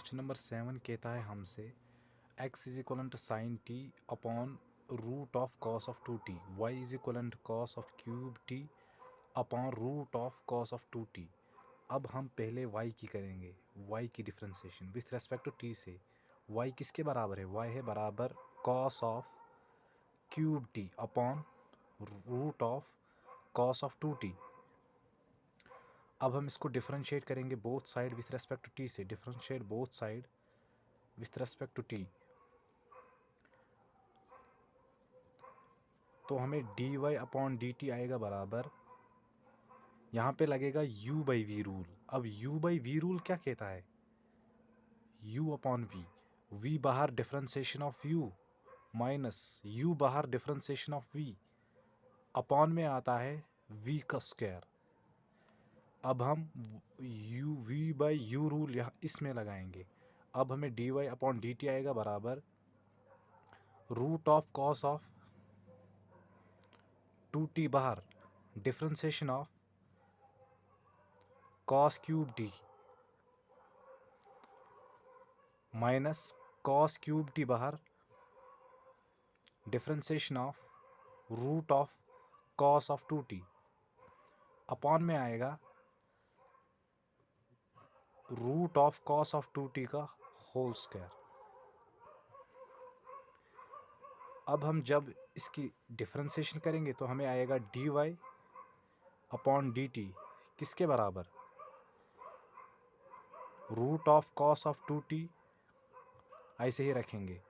Question number 7 कहता है हमसे x is equal to sine t upon root of cos of 2t, y is equal to cos of cube t upon root of cos of 2t। अब हम पहले y की करेंगे, y की differentiation with respect to t से। y किसके बराबर है? y है बराबर cos of cube t upon root of cos of 2t। अब हम इसको डिफरेंशिएट करेंगे both side with respect to T से। Differentiate both side with respect to t, तो हमें D Y upon D T आएगा बराबर, यहाँ पे लगेगा u बाई वी रूल। अब u बाई वी रूल क्या कहता है? u अपॉन वी, v बाहर differentiation of u minus u बाहर डिफरेंशिएशन ऑफ v, अपॉन में आता है v का स्क्वायर। अब हम v बाई यू रूल यहाँ इसमें लगाएंगे। अब हमें D Y upon D T आएगा बराबर root of cos of 2t बाहर differentiation of cos cube T minus cos cube T बाहर differentiation of root of cos of 2t, upon में आएगा root of cos of 2t का whole square. अब हम जब इसकी डिफरेंशिएशन करेंगे तो हमें आएगा d Y upon D t किसके बराबर? Root of cos of 2t, ऐसे ही रखेंगे।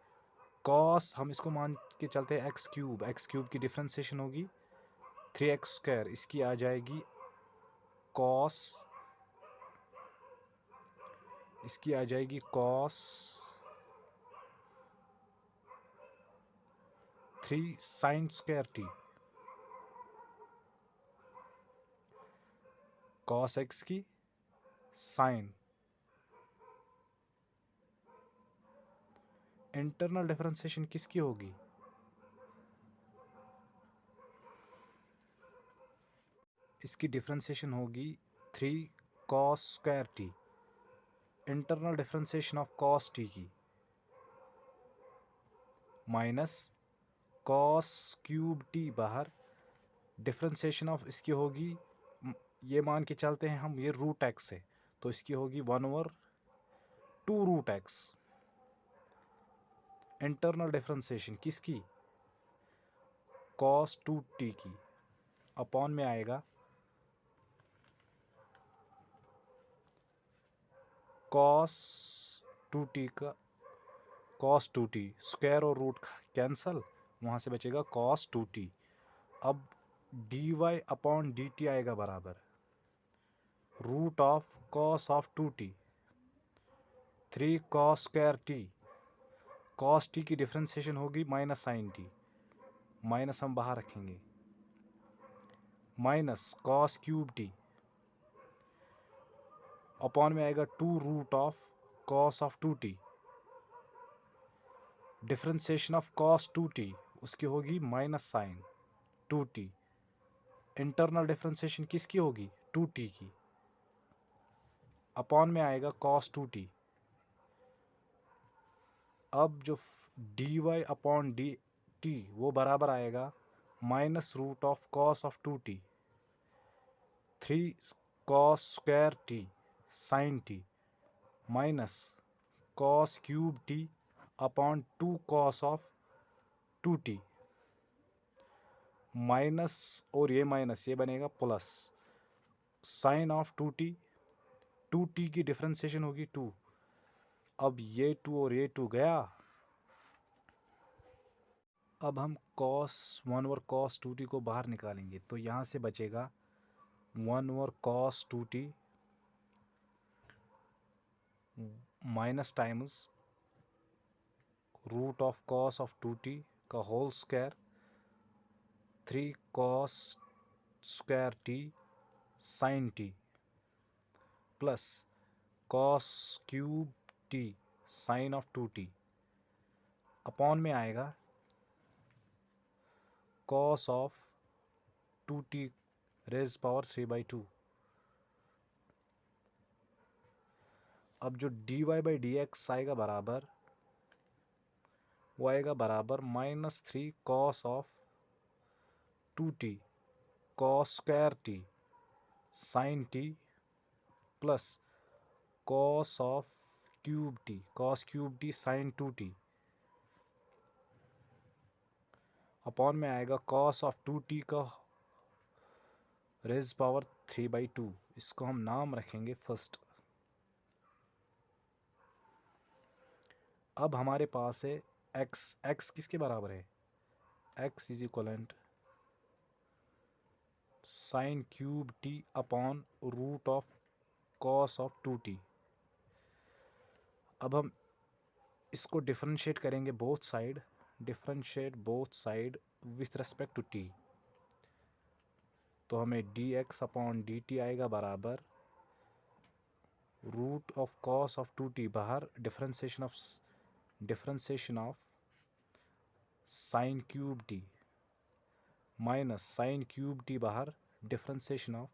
कॉस हम इसको मान के चलते हैं एक्स क्यूब की डिफरेंशिएशन होगी 3x स्क्वायर, इसकी आ जाएगी कॉस, इसकी आ जाएगी cos 3 sine square t, cos x की साइन। इंटरनल डिफरेंशिएशन किसकी होगी? इसकी डिफरेंशिएशन होगी 3 cos square T, internal differentiation of cos t की, माइनस कॉस क्यूब टी बाहर डिफरेंशिएशन ऑफ इसकी होगी, ये मान के चलते हैं हम ये रूट एक्स है, तो इसकी होगी 1/2 रूट एक्स। इंटरनल डिफरेंशिएशन किसकी? कॉस 2t की, अपॉन में आएगा कॉस 2t का, कॉस 2t स्क्वायर और रूट कैंसल, वहाँ से बचेगा कॉस 2t। अब d Y upon D T आएगा बराबर root of cos of 2t 3 cos square t, cos t की डिफरेंशिएशन होगी माइनस साइन टी, माइनस हम बाहर रखेंगे, minus cos cube t, upon में आएगा 2 root of cos of 2t, differentiation of cos 2t उसकी होगी minus sign 2t। Internal differentiation किसकी होगी? 2t की, अपॉन में आएगा कॉस 2t। अब जो d Y upon D t वो बराबर आएगा minus root of cos of 2t 3 cos square t sine t, minus cos cube t upon 2 cos of 2t, minus और ये माइनस ये बनेगा प्लस साइन ऑफ 2t की डिफरेंशिएशन होगी 2। अब ये 2 और ये 2 गया। अब हम cos 1 और cos 2t को बाहर निकालेंगे, तो यहाँ से बचेगा 1 और cos 2t minus times root of cos of 2t का whole square 3 cos square t sine t plus cos cube t sine of 2t, upon में आएगा cos of 2t raise power 3/2। अब जो dy बाई डी एक्स आएगा बराबर, वो आएगा बराबर -3 cos of 2t cos square t sin t plus cos of cube t cos cube t sin 2t upon में आएगा cos ऑफ 2t का रेज पावर 3/2। इसको हम नाम रखेंगे फर्स्ट। अब हमारे पास है x किसके बराबर है, x is equivalent sine cube t upon root of cos of 2t। अब हम इसको डिफरेंशिएट करेंगे both side, differentiate both side with respect to t, तो हमें dx अपॉन dt आएगा बराबर root of cos of 2t बाहर differentiation of sine cube t minus sine cube t बाहर differentiation of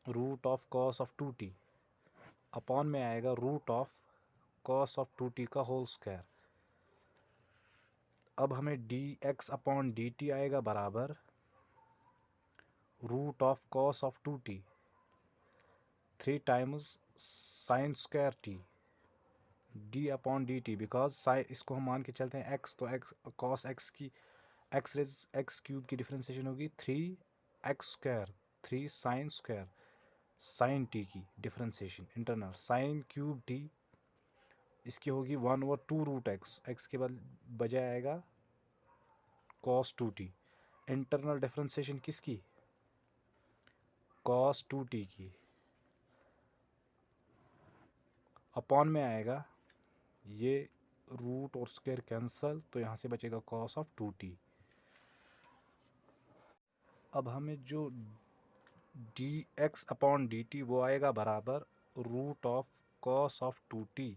root of cos of 2t upon में आएगा root of cos of 2t का whole square. अब हमें dx upon dt आएगा बराबर root of cos of 2t 3 times sine square t d upon dt, because sine इसको हम मान के चलते हैं x, तो x कॉस x की x क्यूब की डिफरेंशिएशन होगी 3x square 3 sine square sine t की differentiation internal sine cube t इसकी होगी 1/2 रूट x के बाद बजाय आएगा cos 2t। इंटरनल डिफरेंशिएशन किसकी, cos 2t की, अपॉन में आएगा ये रूट और स्क्वायर कैंसल, तो यहाँ से बचेगा cos ऑफ 2t। अब हमें जो dx अपॉन dt वो आएगा बराबर root of cos of 2t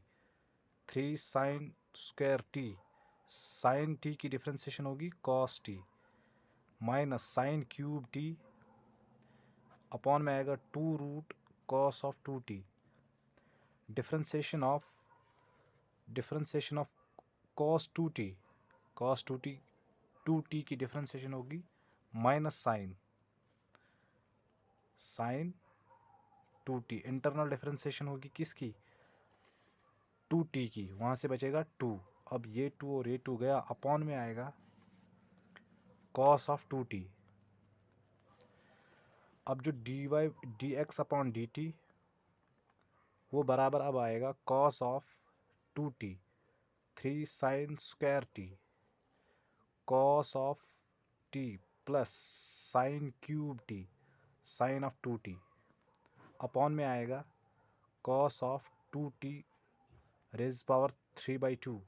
3 sine square t sine t की डिफरेंशिएशन होगी cos t minus sine cube t upon में आएगा 2 root cos of 2t differentiation of cos 2t 2t की डिफरेंशिएशन होगी minus sign 2t। Internal differentiation होगी किसकी, 2t की, वहाँ से बचेगा 2। अब ये 2 और ये 2 गया, अपॉन में आएगा cos ऑफ 2t। अब जो dx अपॉन dt वो बराबर अब आएगा cos of 2t 3 sine square t cos of t plus sine cube t sine of 2t upon में आएगा cos of 2t raise power 3/2,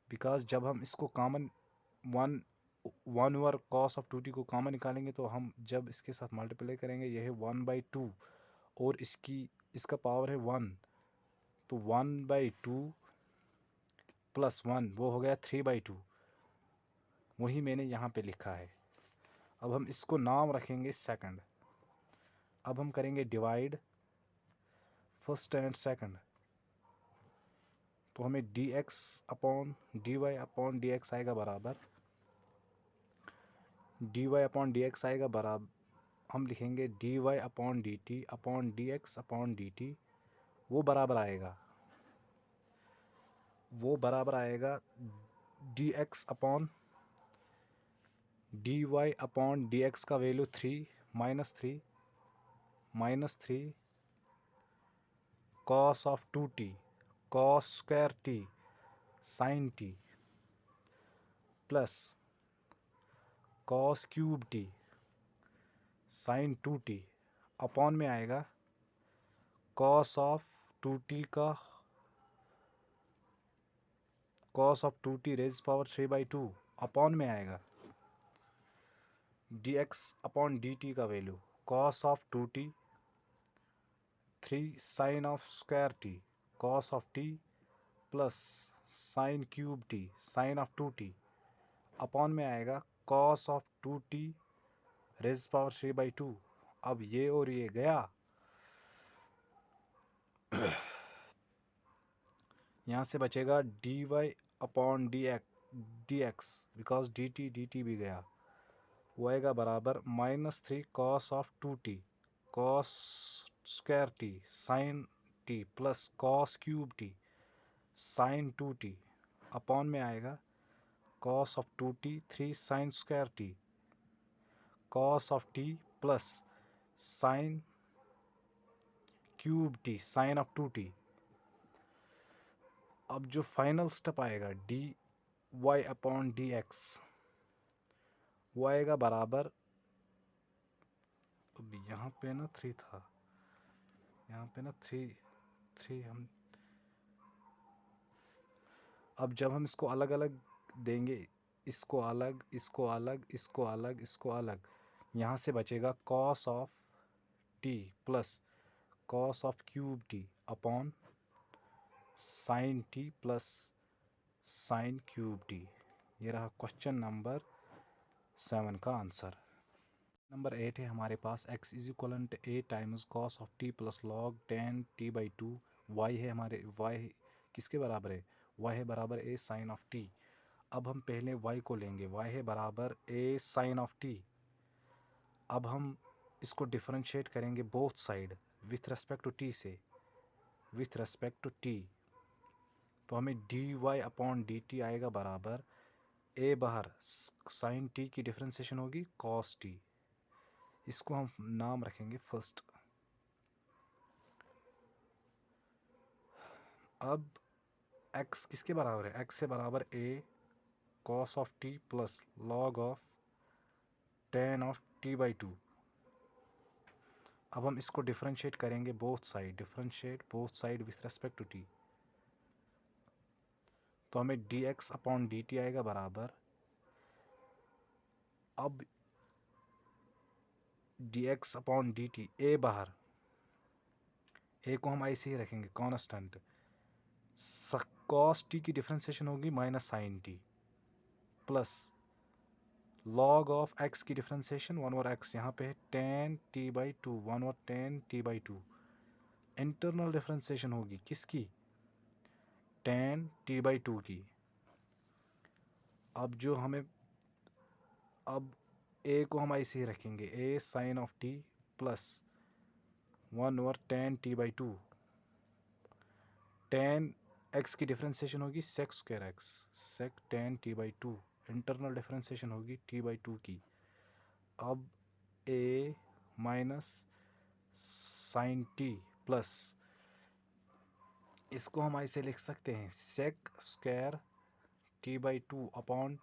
because जब हम इसको common 1 over cos of 2t को कॉमन निकालेंगे तो हम जब इसके साथ मल्टीप्लाई करेंगे यह है 1/2 और इसका पावर है 1, तो 1/2 प्लस 1 वो हो गया 3/2, वही मैंने यहाँ पे लिखा है। अब हम इसको नाम रखेंगे सेकंड। अब हम करेंगे डिवाइड फर्स्ट एंड सेकंड, तो हमें dx upon dy upon dx आएगा बराबर हम लिखेंगे dy upon dt upon dx upon dt वो बराबर आएगा dx upon dy upon dx का value 3 minus 3 cos of 2t cos square t sin t plus cos cube t sin 2t upon में आएगा cos ऑफ 2t का cos of 2t raise power 3/2 upon में आएगा dx upon dt का value cos of 2t 3 sine of square t cos of t plus sine cube t sine of 2t upon में आएगा cos of 2t raise power 3/2। अब ये और ये गया, यहाँ से बचेगा d Y upon D x, because d t भी गया, वो आएगा बराबर -3 cos of 2t, cos square t sine t plus cos cube t sine 2t, upon में आएगा cos of 2t 3 sine square t cos of t plus sine cube t sine of 2t। अब जो final step आएगा d Y upon D x, वो आएगा बराबर, अब यहाँ पे ना 3 था, यहाँ पे ना 3 हम, अब जब हम इसको अलग अलग देंगे, इसको अलग, इसको अलग, इसको अलग, इसको अलग, यहाँ से बचेगा cos of t plus cos of cube t upon sine t plus sine cube T. ये रहा क्वेश्चन नंबर 7 का आंसर। नंबर 8 है हमारे पास x is equivalent a times cos of t plus log 10 t by 2। y है हमारे, y किसके बराबर है, y है बराबर a साइन ऑफ t। अब हम पहले y को लेंगे, y है बराबर a साइन ऑफ t। अब हम इसको डिफरेंशिएट करेंगे both side with respect to t से, विथ रेस्पेक्ट टू t, तो हमें dy अपॉन dt आएगा बराबर a बाहर साइन t की डिफरेंशिएशन होगी cos t, इसको हम नाम रखेंगे फर्स्ट। अब x किसके बराबर है, x के बराबर a cos of t plus log of tan of t by 2। अब हम इसको डिफरेंशिएट करेंगे both side, differentiate both side with respect to t, तो हमें dx अपॉन dt आएगा बराबर, अब dx अपॉन dt a बाहर, a को हम ऐसे ही रखेंगे कांस्टेंट, cos t की डिफरेंशिएशन होगी minus sine t plus log of x की डिफरेंशिएशन 1 ओवर x, यहाँ पे है tan t by 2 1 over tan t by 2। Internal differentiation होगी किसकी, tan t बाई 2 की। अब जो हमें, अब a को हम ऐसे ही रखेंगे a sine of t plus 1 over tan t by 2, tan x की डिफरेंशिएशन होगी sec square x, sec tan t by 2, internal differentiation होगी t बाई 2 की। अब a minus sine t plus, इसको हम ऐसे लिख सकते हैं sec square t by 2 upon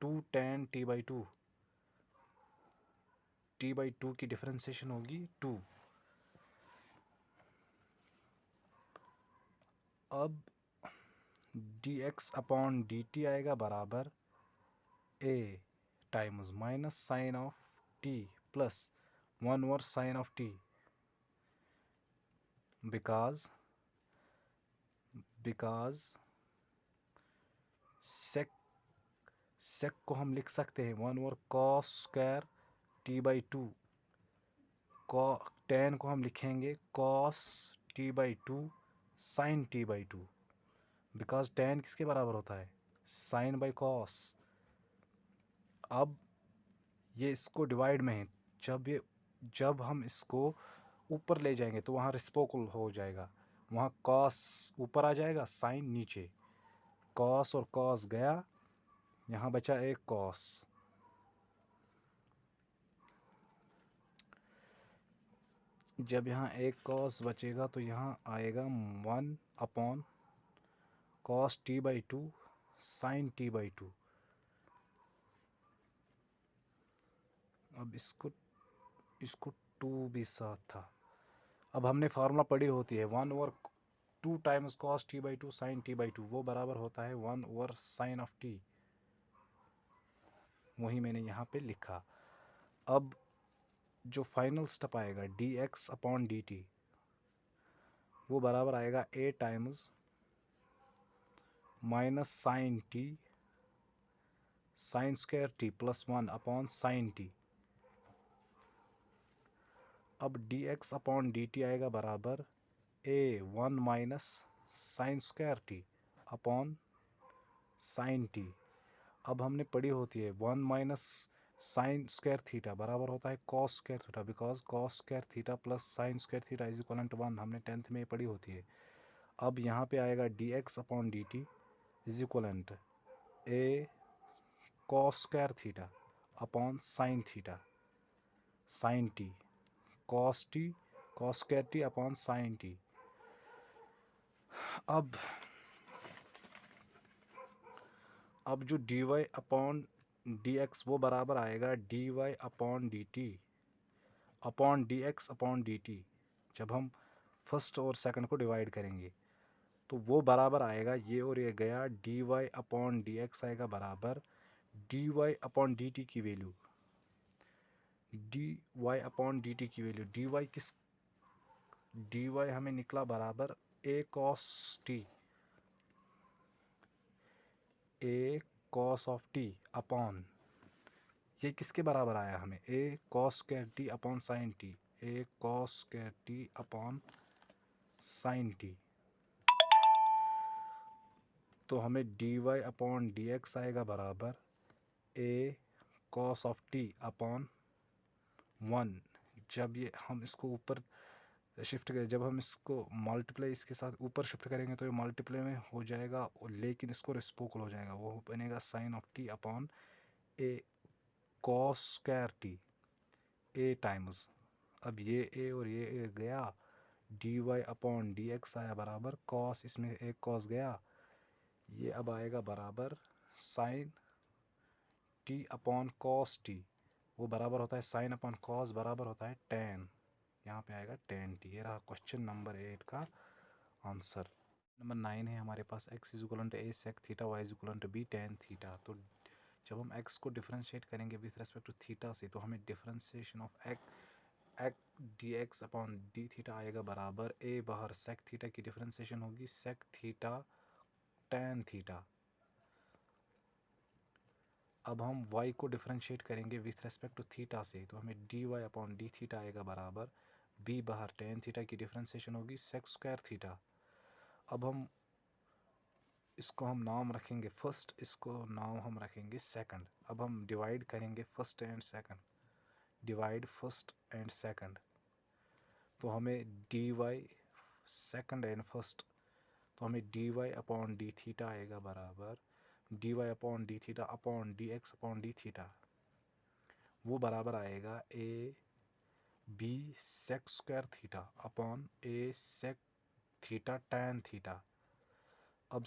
2 tan t by 2, t by 2 की डिफरेंशिएशन होगी 2। अब dx अपॉन dt आएगा बराबर a times minus sine of t plus 1 over sine of t, because sec को हम लिख सकते हैं 1 over cos square t by 2, tan को हम लिखेंगे cos t by 2 sine t by 2, because tan किसके बराबर होता है, साइन बाई कॉस। अब ये इसको डिवाइड में है, जब हम इसको ऊपर ले जाएंगे तो वहाँ रेसिप्रोकल हो जाएगा, वहाँ कॉस ऊपर आ जाएगा साइन नीचे, कॉस और कॉस गया, यहाँ बचा एक कॉस। जब यहाँ एक कॉस बचेगा तो यहाँ आएगा 1 upon cos t by 2 sine t by 2। अब इसको 2 भी साथ था। अब हमने फार्मूला पढ़ी होती है 1 over 2 times cos t by 2 sine t by 2, वो बराबर होता है 1 ओवर साइन ऑफ t, वही मैंने यहाँ पे लिखा। अब जो फाइनल स्टेप आएगा dx अपॉन dt, वो बराबर आएगा a times minus sine t sine square t plus 1 upon sine t। अब dx अपॉन dt आएगा बराबर a 1 minus sine square T upon sine t. अब हमने पढ़ी होती है 1 माइनस साइन स्क्वायर थीटा बराबर होता है cos square theta, because cos square theta plus sine square theta is equal to 1, हमने 10th में पढ़ी होती है। अब यहाँ पे आएगा d x upon D t is equal a cos square theta upon sine theta sine t cos square T upon sine t. अब जो d Y upon D x वो बराबर आएगा d Y upon D t upon D x upon D t. जब हम first और second को divide करेंगे तो वो बराबर आएगा, ये और ये गया, D Y upon D x आएगा बराबर D Y upon D T की value, D Y upon D T की वैल्यू, डी वाई हमें निकला बराबर A cos T, A cos of T upon, ये किसके बराबर आया हमें, ए cos square T upon sine T, A cos square T upon sine T. तो हमें D Y upon D x आएगा बराबर A cos of T upon 1। जब ये हम इसको ऊपर शिफ्ट करें, जब हम इसको मल्टीप्लाई इसके साथ ऊपर शिफ्ट करेंगे तो ये मल्टीप्लाई में हो जाएगा, लेकिन इसको रेसिप्रोकल हो जाएगा, वो बनेगा sine of T upon a cos square t a times. अब ये ए और ये ए गया, D Y upon D x आया बराबर कॉस, इसमें एक कॉस गया, ये अब आएगा बराबर sine t upon cos t, वो बराबर होता है साइन अपॉन कॉस बराबर होता है टेन, यहाँ पे आएगा टेन टी। ये रहा क्वेश्चन नंबर 8 का आंसर। नंबर 9 है हमारे पास x is equal to a sec theta y is equal to b tan theta. तो जब हम x को डिफरेंशिएट करेंगे विथ रेस्पेक्ट टू थीटा से, तो हमें differentiation of x D x upon D theta आएगा बराबर a बाहर सेक थीटा की डिफरेंशिएशन होगी सेक थीटा टेन थीटा। अब हम y को डिफरेंशिएट करेंगे विथ रेस्पेक्ट टू थीटा से, तो हमें D Y upon D theta आएगा बराबर b बाहर टेन थीटा की डिफरेंशिएशन होगी सेक स्क्वायर थीटा। अब इसको हम नाम रखेंगे फर्स्ट, इसको नाम हम रखेंगे सेकंड। अब हम डिवाइड करेंगे first and second, divide first and second, तो हमें D y second and first, तो हमें D Y upon D theta आएगा बराबर D Y upon D theta upon D x upon D theta, वो बराबर आएगा a b sec square theta upon a sec theta tan theta. अब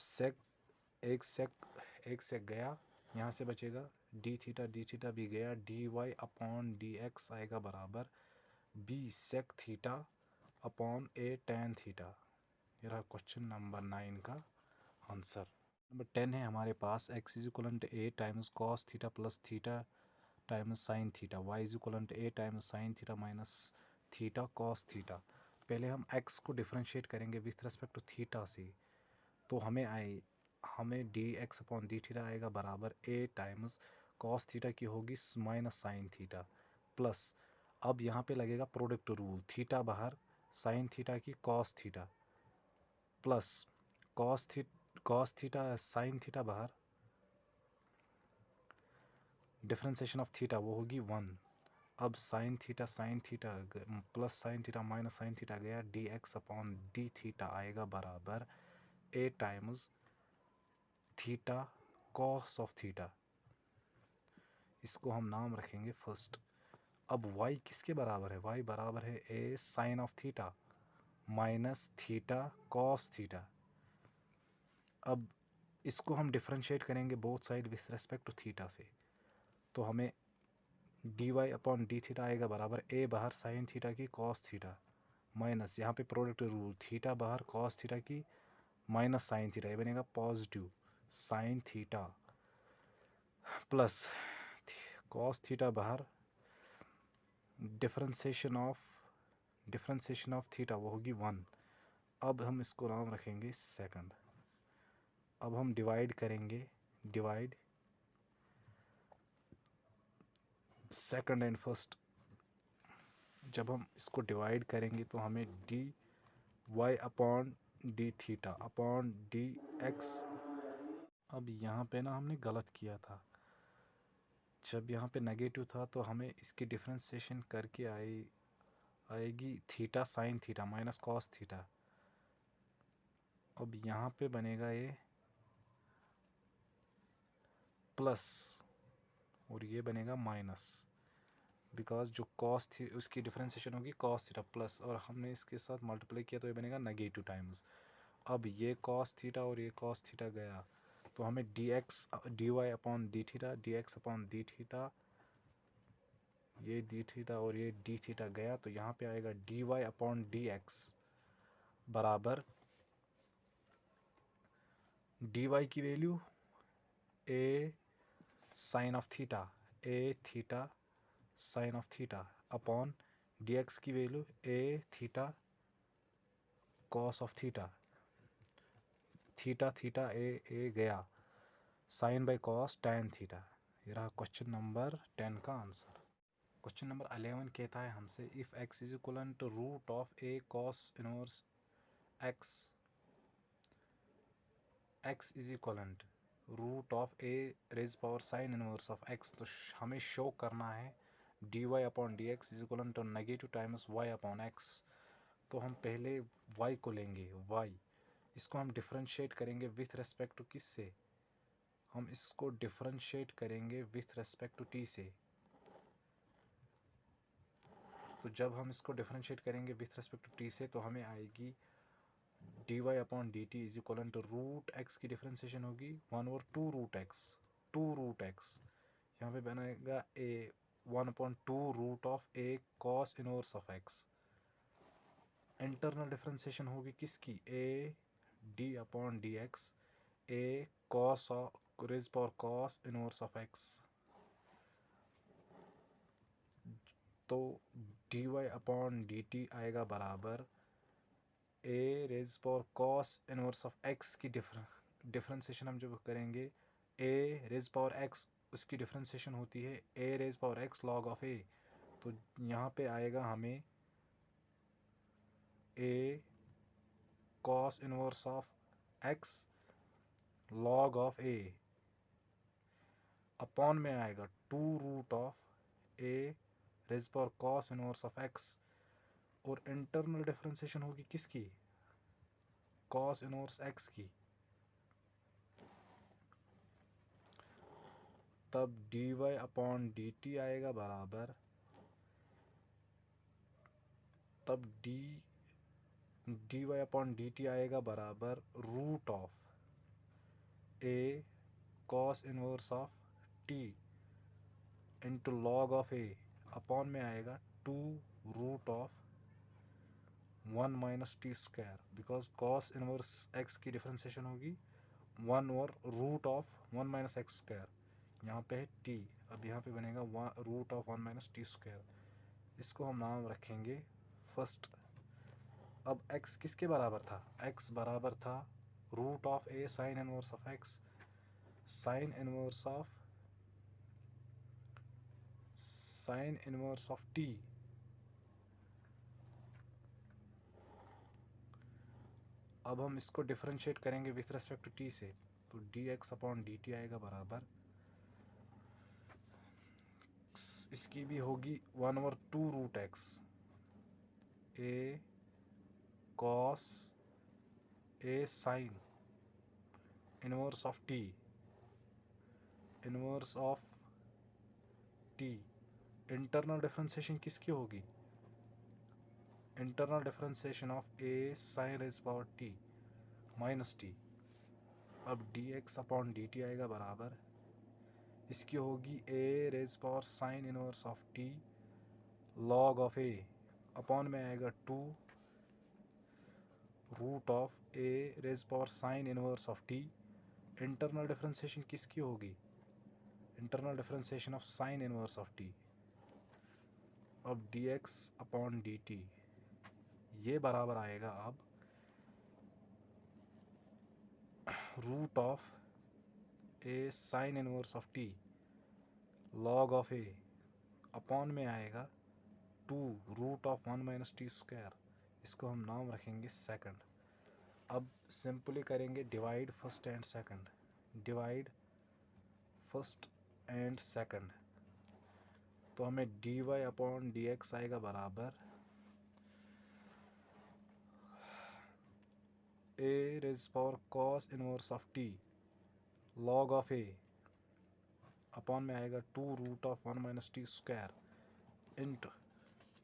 एक सेक गया, यहाँ से बचेगा डी थीटा भी गया, D Y upon D x आएगा बराबर b sec theta upon a tan theta. ये रहा क्वेश्चन नंबर 9 का आंसर। नंबर 10 है हमारे पास x is equal to a times cos theta plus theta times sine theta, y is equal to a times sine theta minus theta cos theta. पहले हम x को differentiate करेंगे with respect to theta से, तो हमें d x upon D theta आएगा बराबर A times cos theta की होगी माइनस साइन थीटा प्लस, अब यहाँ पे लगेगा प्रोडक्ट रूल, थीटा बाहर साइन थीटा की cos theta plus cos theta sine theta बाहर, डिफरेंशिएशन ऑफ थीटा वो होगी 1। अब sine theta plus sine theta minus sine theta गया, D x upon D theta आएगा बराबर A times theta cos of theta, इसको हम नाम रखेंगे फर्स्ट। अब y किसके बराबर है, y बराबर है A sine of theta minus theta cos theta. अब इसको हम डिफरेंशिएट करेंगे both side with respect to theta से, तो हमें D Y upon D theta आएगा बराबर ए बाहर साइन थीटा की कॉस थीटा माइनस, यहाँ पे प्रोडक्ट रूल, थीटा बाहर कॉस थीटा की माइनस साइन थीटा, ये बनेगा positive sine theta plus cos theta बाहर डिफरेंशिएशन ऑफ थीटा वो होगी 1। अब हम इसको नाम रखेंगे सेकंड। अब हम डिवाइड करेंगे, डिवाइड सेकंड एंड फर्स्ट, जब हम इसको डिवाइड करेंगे तो हमें D Y upon D theta upon D x. अब यहाँ पे ना हमने गलत किया था, जब यहाँ पे नेगेटिव था तो हमें इसकी डिफ्रेंसिएशन करके आएगी theta sine theta minus cos theta. अब यहाँ पे बनेगा ये प्लस और ये बनेगा माइनस, बिकॉज जो कॉस थी उसकी डिफ्रेंसिएशन होगी कॉस थीटा प्लस, और हमने इसके साथ मल्टीप्लाई किया तो ये बनेगा नेगेटिव टाइम्स। अब ये कॉस थीटा और ये कॉस थीटा गया तो हमें d x d Y upon D theta d x upon D theta, ये डी थीटा और ये डी थीटा गया तो यहाँ पे आएगा d Y upon D x बराबर डी वाई की value a sine of theta, a theta sine of theta upon D x की value a theta cos of theta, theta theta ए गया sine by cos tan theta. ये रहा question number 10 का answer. Question number 11 कहता है हमसे if x is equal to root of a cos inverse x, x is equal root of a raise power sine inverse of x, तो हमें show करना है d Y upon D x is equal to negative times y upon x. तो हम पहले y को लेंगे, y इसको हम डिफरेंशिएट करेंगे विथ रेस्पेक्ट टू किस से, हम इसको डिफरेंशिएट करेंगे विथ रेस्पेक्ट टू t से। तो जब हम इसको डिफरेंशिएट करेंगे विथ रेस्पेक्ट टू t से तो हमें आएगी d Y upon D t is equal to root x की डिफरेंशिएशन होगी 1 और 2 रूट एक्स, 2 रूट एक्स यहाँ पे बनेगा a 1 upon 2 root of a cos inverse of x. Internal differentiation होगी किसकी, a d upon D x a cos raise power cos inverse of x, तो d Y upon D T आएगा बराबर a raise power cos inverse of x की differentiation हम जब करेंगे a raise power x उसकी डिफरेंशिएशन होती है a raise power x log of a, तो यहाँ पे आएगा हमें ए cos inverse of x log of a upon में आएगा 2 root of a raise power cos inverse of x, और इंटरनल डिफरेंशिएशन होगी किसकी, कॉस इनवर्स एक्स की, तब d Y upon D T आएगा बराबर, तब d Y upon D T आएगा बराबर root of a cos inverse of t into log of a upon में आएगा 2 root of 1 minus t square, because cos inverse x की differentiation होगी 1 और root of 1 minus x square, यहाँ पे है टी, अब यहाँ पे बनेगा root of 1 minus t square, इसको हम नाम रखेंगे फर्स्ट। अब x किसके बराबर था, x बराबर था root of a sine inverse of x, sine inverse of t, अब हम इसको डिफरेंशिएट करेंगे विथ रेस्पेक्ट टू t से, तो dx अपॉन dt आएगा बराबर, इसकी भी होगी 1 over 2 root x a cos a sine inverse of t, inverse of t, internal differentiation किसकी होगी, internal differentiation of a sine raise power t minus t, अब d x upon D T आएगा बराबर, इसकी होगी a raise power sine inverse of t log of a upon में आएगा 2 root of a raise power sine inverse of t, internal differentiation किसकी होगी, internal differentiation of sine inverse of t, अब d x upon D t ये बराबर आएगा अब root of a sine inverse of t log of a upon में आएगा 2 root of 1 minus t square, इसको हम नाम रखेंगे सेकंड। अब सिंपली करेंगे divide first and second, divide first and second. तो हमें dy अपॉन dx आएगा बराबर a raise power cos inverse of t log of a upon में आएगा 2 root of 1 minus t square इंट,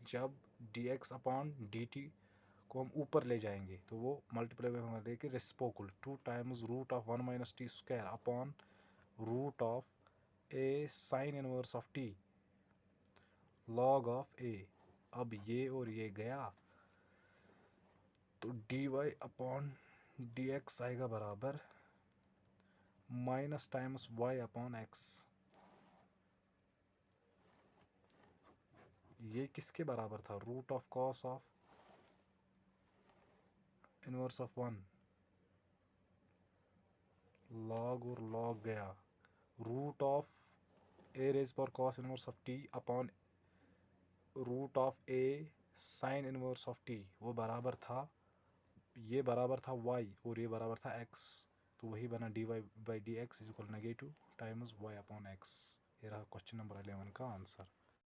जब dx अपॉन dt को हम ऊपर ले जाएंगे तो वो मल्टीप्लाई में होगा, लेकिन reciprocal 2 times root of 1 minus t square upon root of a sine inverse of t log of a. अब ये और ये गया तो dy अपॉन dx आएगा बराबर minus times y upon x। ये किसके बराबर था? Root of cos of inverse of 1, log और लॉग गया, root of a raise power cos inverse of T upon root of a sine inverse of t, वो बराबर था, ये बराबर था y और ये बराबर था x, तो वही बना dy by D x is equal negative times y upon x। ये रहा क्वेश्चन नंबर 11 का आंसर।